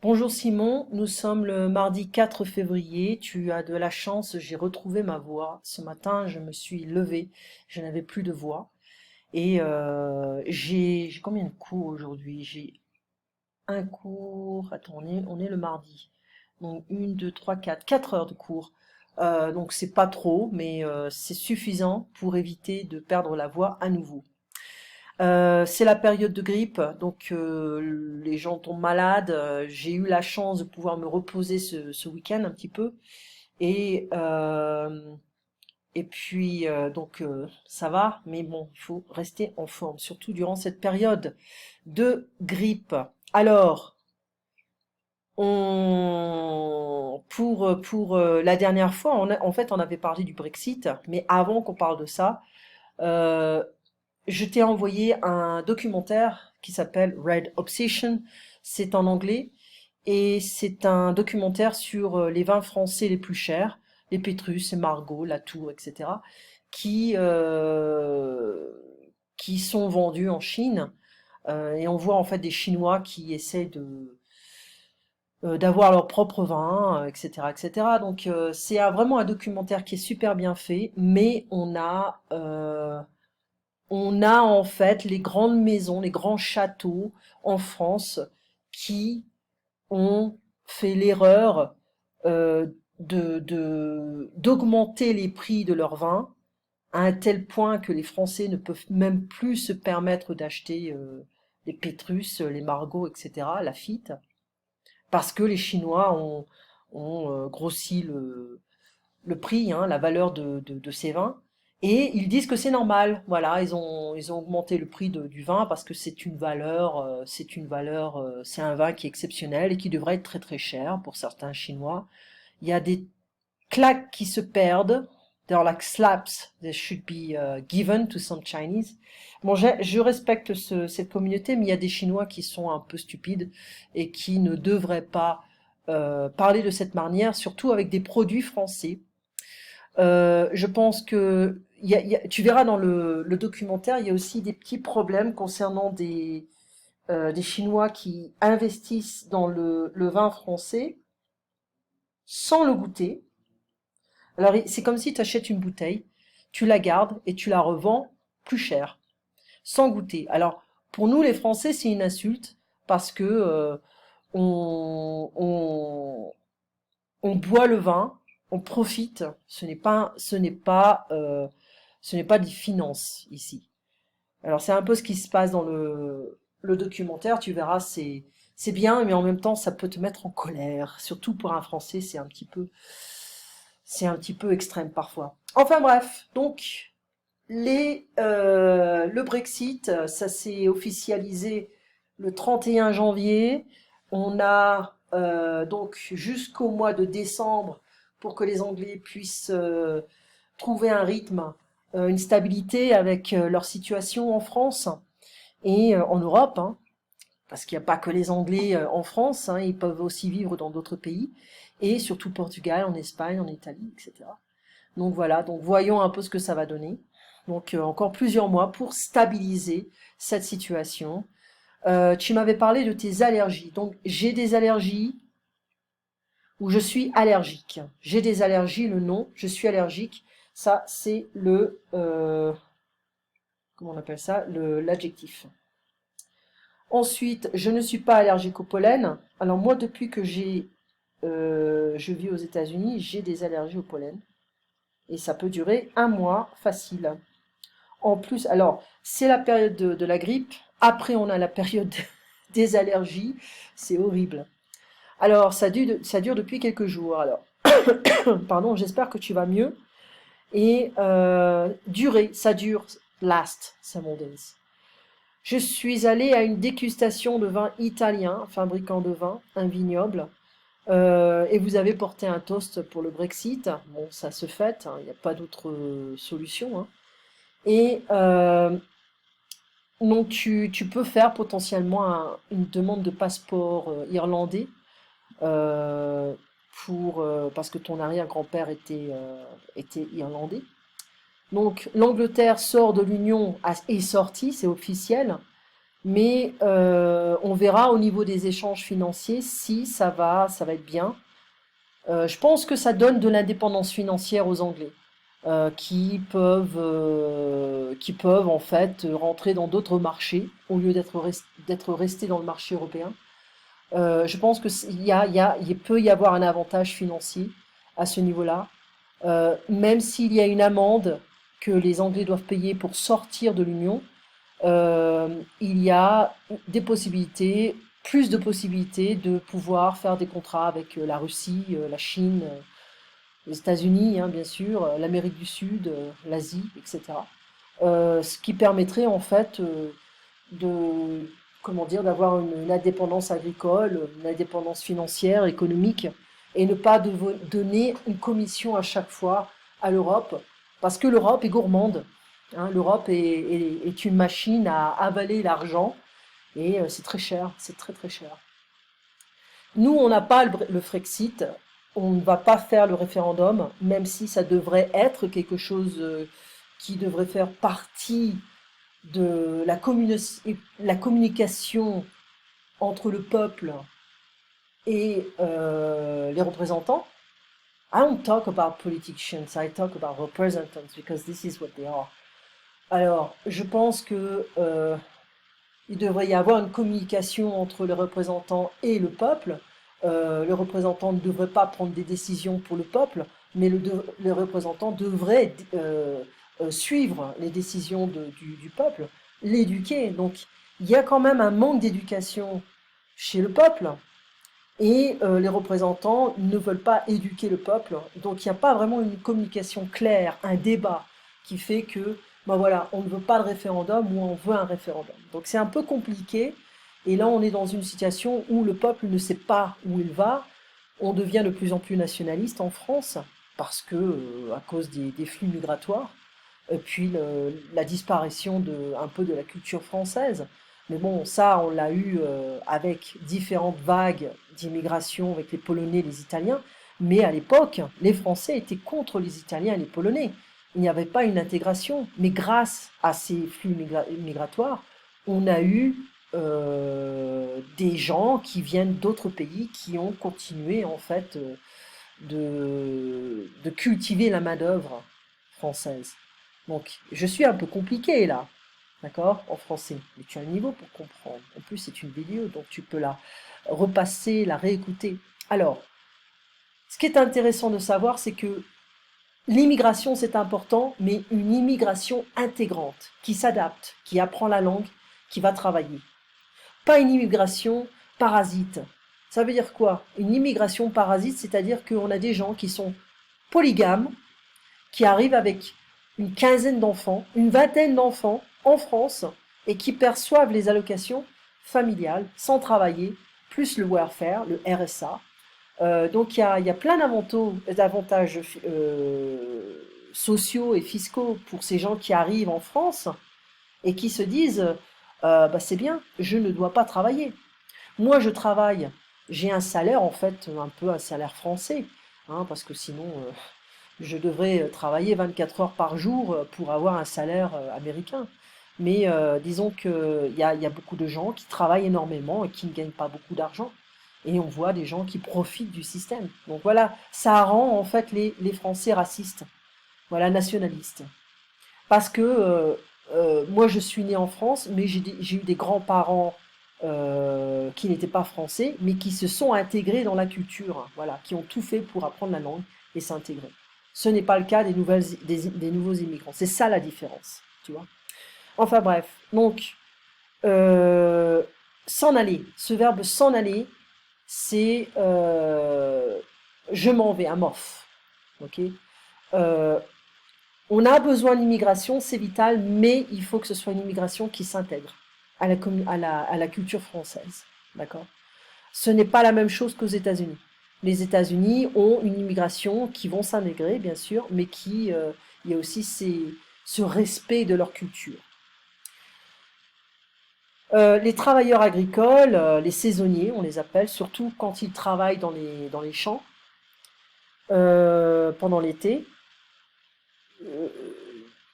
Bonjour Simon, nous sommes le mardi 4 février. Tu as de la chance, j'ai retrouvé ma voix. Ce matin, je me suis levée, je n'avais plus de voix. Et j'ai combien de cours aujourd'hui? J'ai un cours, attends, on est le mardi. Donc une, deux, trois, quatre, 4 heures de cours. Donc c'est pas trop, mais c'est suffisant pour éviter de perdre la voix à nouveau. C'est la période de grippe, donc les gens tombent malades. J'ai eu la chance de pouvoir me reposer ce week-end un petit peu. Et, euh, et puis, ça va, mais bon, il faut rester en forme, surtout durant cette période de grippe. Alors, pour la dernière fois, en fait, on avait parlé du Brexit, mais avant qu'on parle de ça, euh, je t'ai envoyé un documentaire qui s'appelle Red Obsession. C'est en anglais et c'est un documentaire sur les vins français les plus chers, les Pétrus, les Margaux, la Tour, etc., qui euh, qui sont vendus en Chine. Et on voit en fait des Chinois qui essaient de d'avoir leur propre vin, etc., etc. Donc vraiment un documentaire qui est super bien fait, mais on a en fait les grandes maisons, les grands châteaux en France qui ont fait l'erreur euh, d'augmenter les prix de leurs vins à un tel point que les Français ne peuvent même plus se permettre d'acheter les Pétrus, les Margaux, etc., Lafite, parce que les Chinois ont grossi le prix, hein, la valeur de ces vins. Et ils disent que c'est normal. Voilà, ils ont augmenté le prix du vin parce que c'est un vin qui est exceptionnel et qui devrait être très très cher pour certains Chinois. Il y a des claques qui se perdent. There are like slaps that should be given to some Chinese. Bon, je respecte cette communauté, mais il y a des Chinois qui sont un peu stupides et qui ne devraient pas parler de cette manière, surtout avec des produits français. Je pense que tu verras dans le documentaire, il y a aussi des petits problèmes concernant des Chinois qui investissent dans le vin français sans le goûter. Alors c'est comme si tu achètes une bouteille, tu la gardes et tu la revends plus cher, sans goûter. Alors pour nous les Français c'est une insulte parce que on, on, on boit le vin, on profite. Ce n'est pas des finances ici. Alors c'est un peu ce qui se passe dans le documentaire. Tu verras, c'est bien, mais en même temps ça peut te mettre en colère. Surtout pour un Français, c'est un petit peu extrême parfois. Enfin bref, donc le Brexit, ça s'est officialisé le 31 janvier. On a donc jusqu'au mois de décembre pour que les Anglais puissent trouver un rythme, une stabilité avec leur situation en France et en Europe, hein, parce qu'il n'y a pas que les Anglais en France, hein, ils peuvent aussi vivre dans d'autres pays, et surtout Portugal, en Espagne, en Italie, etc. Donc voilà, donc voyons un peu ce que ça va donner. Donc encore plusieurs mois pour stabiliser cette situation. Tu m'avais parlé de tes allergies. Donc j'ai des allergies ou je suis allergique. J'ai des allergies, le nom, je suis allergique. Ça, c'est comment on appelle ça, l'adjectif. Ensuite, je ne suis pas allergique au pollen. Alors moi, depuis que je vis aux États-Unis, j'ai des allergies au pollen. Et ça peut durer un mois facile. En plus, alors, c'est la période de la grippe. Après, on a la période des allergies. C'est horrible. Alors, ça dure depuis quelques jours. Alors, pardon, j'espère que tu vas mieux. Et ça dure, last several days. Je suis allée à une dégustation de vin italien, fabricant de vin, un vignoble. Et vous avez porté un toast pour le Brexit. Bon, ça se fait, hein, il n'y a pas d'autre solution, hein. Et donc tu peux faire potentiellement une demande de passeport irlandais euh, parce que ton arrière-grand-père était irlandais. Donc l'Angleterre sort de l'Union, est sortie, c'est officiel. Mais on verra au niveau des échanges financiers si ça va être bien. Je pense que ça donne de l'indépendance financière aux Anglais, qui peuvent en fait rentrer dans d'autres marchés au lieu d'être restés dans le marché européen. Je pense que il peut y avoir un avantage financier à ce niveau-là, même s'il y a une amende que les Anglais doivent payer pour sortir de l'Union. Il y a des possibilités, plus de possibilités de pouvoir faire des contrats avec la Russie, la Chine, les États-Unis, hein, bien sûr, l'Amérique du Sud, l'Asie, etc. Ce qui permettrait en fait de, comment dire, d'avoir une indépendance agricole, une indépendance financière, économique, et ne pas donner une commission à chaque fois à l'Europe, parce que l'Europe est gourmande. Hein, l'Europe est une machine à avaler l'argent, et c'est très cher, c'est très très cher. Nous, on n'a pas le Frexit, on ne va pas faire le référendum, même si ça devrait être quelque chose qui devrait faire partie de la communication entre le peuple et les représentants. I don't talk about politicians, I talk about representatives because this is what they are. Alors, je pense que il devrait y avoir une communication entre les représentants et le peuple. Le représentant ne devrait pas prendre des décisions pour le peuple, mais le représentant devrait suivre les décisions du peuple, l'éduquer. Donc, il y a quand même un manque d'éducation chez le peuple, et les représentants ne veulent pas éduquer le peuple. Donc, il n'y a pas vraiment une communication claire, un débat qui fait que ben voilà, on ne veut pas de référendum ou on veut un référendum. Donc c'est un peu compliqué. Et là, on est dans une situation où le peuple ne sait pas où il va. On devient de plus en plus nationaliste en France parce que, à cause des flux migratoires, et puis la disparition un peu de la culture française. Mais bon, ça, on l'a eu avec différentes vagues d'immigration avec les Polonais et les Italiens. Mais à l'époque, les Français étaient contre les Italiens et les Polonais. Il n'y avait pas une intégration. Mais grâce à ces flux migratoires, on a eu des gens qui viennent d'autres pays qui ont continué en fait de cultiver la main-d'œuvre française. Donc, je suis un peu compliqué là, d'accord, en français. Mais tu as un niveau pour comprendre. En plus, c'est une vidéo, donc tu peux la repasser, la réécouter. Alors, ce qui est intéressant de savoir, c'est que l'immigration, c'est important, mais une immigration intégrante, qui s'adapte, qui apprend la langue, qui va travailler. Pas une immigration parasite. Ça veut dire quoi? Une immigration parasite, c'est-à-dire qu'on a des gens qui sont polygames, qui arrivent avec une quinzaine d'enfants, une vingtaine d'enfants en France, et qui perçoivent les allocations familiales sans travailler, plus le welfare, le RSA. Donc il y a plein d'avantages sociaux et fiscaux pour ces gens qui arrivent en France et qui se disent bah, c'est bien, je ne dois pas travailler. Moi, je travaille, j'ai un salaire, en fait, un peu un salaire français, hein, parce que sinon, je devrais travailler 24 heures par jour pour avoir un salaire américain. Mais disons qu'il y a beaucoup de gens qui travaillent énormément et qui ne gagnent pas beaucoup d'argent. Et on voit des gens qui profitent du système. Donc voilà, ça rend en fait les Français racistes, voilà, nationalistes. Parce que moi, je suis né en France, mais j'ai eu des grands-parents qui n'étaient pas français, mais qui se sont intégrés dans la culture, voilà, qui ont tout fait pour apprendre la langue et s'intégrer. Ce n'est pas le cas des nouveaux immigrants. C'est ça la différence, tu vois. Enfin bref, donc euh, s'en aller. Ce verbe s'en aller, c'est je m'en vais, I'm off. Ok. Euh, on a besoin d'immigration, c'est vital, mais il faut que ce soit une immigration qui s'intègre à la culture française. D'accord? Ce n'est pas la même chose qu'aux États-Unis. Les États-Unis ont une immigration qui vont s'intégrer, bien sûr, mais il y a aussi ce respect de leur culture. Les travailleurs agricoles, les saisonniers, on les appelle, surtout quand ils travaillent dans les champs pendant l'été,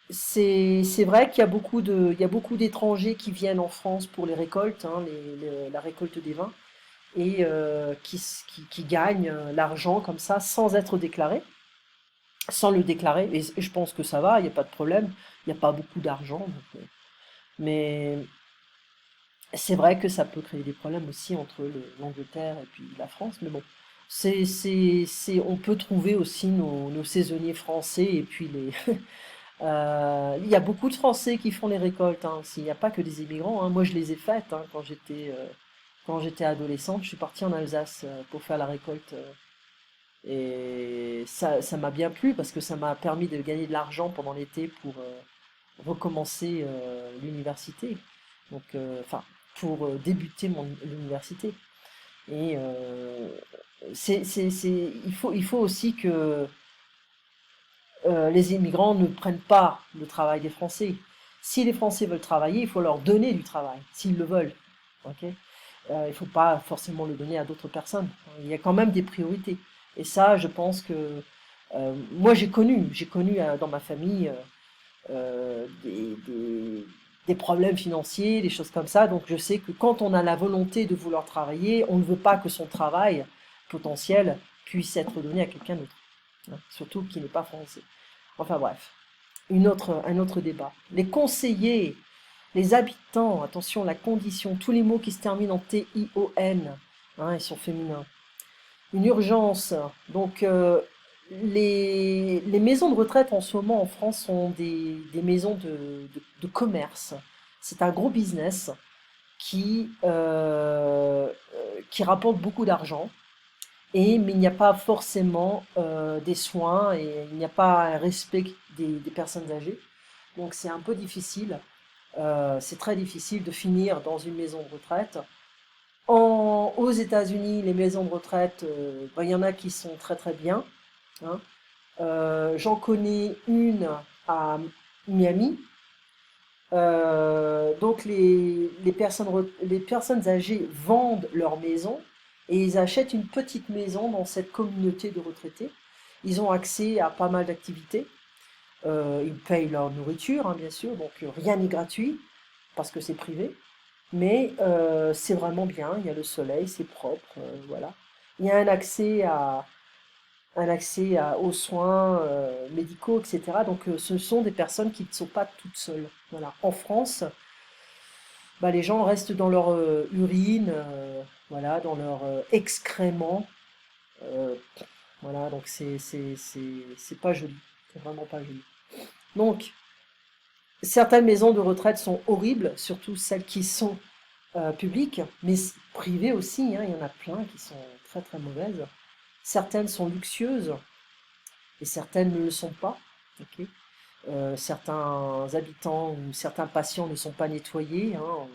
c'est vrai qu'il y a il y a beaucoup d'étrangers qui viennent en France pour les récoltes, hein, la récolte des vins, et qui gagnent l'argent comme ça sans être déclarés, sans le déclarer. Et je pense que ça va, il n'y a pas de problème. Il n'y a pas beaucoup d'argent. Mais c'est vrai que ça peut créer des problèmes aussi entre l'Angleterre et puis la France. Mais bon, on peut trouver aussi nos saisonniers français et puis il y a beaucoup de Français qui font les récoltes, hein, aussi. Il n'y a pas que des immigrants, hein. Moi, je les ai faites, hein, quand j'étais adolescente. Je suis partie en Alsace pour faire la récolte. Et ça m'a bien plu parce que ça m'a permis de gagner de l'argent pendant l'été pour recommencer l'université. Donc, enfin, pour débuter l'université. Et il faut aussi que les immigrants ne prennent pas le travail des Français. Si les Français veulent travailler, il faut leur donner du travail, s'ils le veulent. Ok. Il ne faut pas forcément le donner à d'autres personnes. Il y a quand même des priorités. Et ça, je pense que moi j'ai connu dans ma famille des problèmes financiers, des choses comme ça. Donc je sais que quand on a la volonté de vouloir travailler, on ne veut pas que son travail potentiel puisse être donné à quelqu'un d'autre, hein, surtout qui n'est pas français. Enfin bref, un autre débat. Les conseillers, les habitants, attention, la condition, tous les mots qui se terminent en T-I-O-N, hein, ils sont féminins. Une urgence. Donc, les maisons de retraite en ce moment en France sont des maisons de commerce. C'est un gros business qui rapporte beaucoup d'argent. Mais il n'y a pas forcément des soins et il n'y a pas un respect des personnes âgées. Donc c'est un peu difficile, c'est très difficile de finir dans une maison de retraite. Aux États-Unis, les maisons de retraite, ben, il y en a qui sont très très bien, hein. J'en connais une à Miami. Donc les personnes âgées vendent leur maison et ils achètent une petite maison dans cette communauté de retraités. Ils ont accès à pas mal d'activités. Ils payent leur nourriture, hein, bien sûr, donc rien n'est gratuit parce que c'est privé. Mais c'est vraiment bien, il y a le soleil, c'est propre, voilà. Il y a aux soins médicaux, etc. Donc ce sont des personnes qui ne sont pas toutes seules. Voilà. En France, bah, les gens restent dans leur urine, voilà, dans leur excréments. euh, voilà, donc c'est pas joli. C'est vraiment pas joli. Donc, certaines maisons de retraite sont horribles, surtout celles qui sont publiques, mais privées aussi, hein, il y en a plein qui sont très très mauvaises. Certaines sont luxueuses et certaines ne le sont pas. Ok. Certains habitants ou certains patients ne sont pas nettoyés, hein.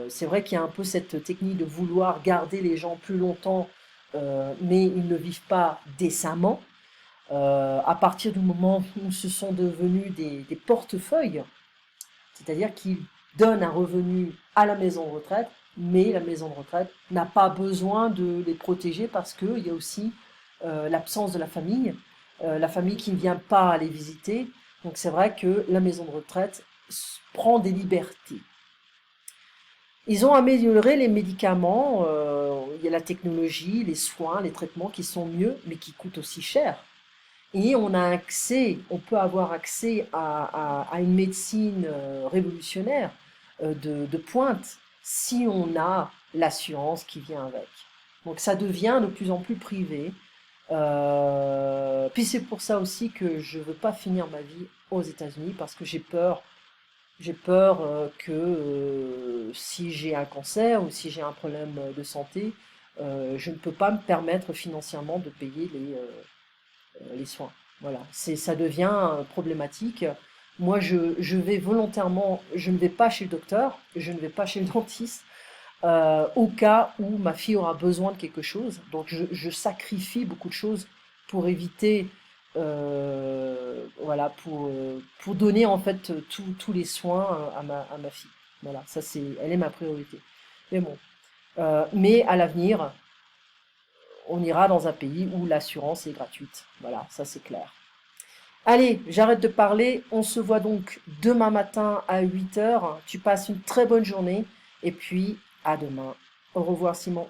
C'est vrai qu'il y a un peu cette technique de vouloir garder les gens plus longtemps, mais ils ne vivent pas décemment. À partir du moment où ce sont devenus des portefeuilles, c'est-à-dire qu'ils donnent un revenu à la maison de retraite, mais la maison de retraite n'a pas besoin de les protéger parce qu'il y a aussi l'absence de la famille qui ne vient pas les visiter. Donc c'est vrai que la maison de retraite prend des libertés. Ils ont amélioré les médicaments, il y a la technologie, les soins, les traitements qui sont mieux, mais qui coûtent aussi cher. Et on peut avoir accès à une médecine révolutionnaire de pointe si on a l'assurance qui vient avec. Donc ça devient de plus en plus privé. Puis c'est pour ça aussi que je ne veux pas finir ma vie aux États-Unis parce que j'ai peur que si j'ai un cancer ou si j'ai un problème de santé, je ne peux pas me permettre financièrement de payer les soins. Voilà, ça devient problématique. Moi, je vais volontairement, je ne vais pas chez le docteur, je ne vais pas chez le dentiste, au cas où ma fille aura besoin de quelque chose. Donc, je sacrifie beaucoup de choses pour éviter, voilà, pour donner en fait tous les soins à ma fille. Voilà, elle est ma priorité. Mais bon, mais à l'avenir, on ira dans un pays où l'assurance est gratuite. Voilà, ça c'est clair. Allez, j'arrête de parler. On se voit donc demain matin à 8 heures. Tu passes une très bonne journée et puis à demain. Au revoir Simon.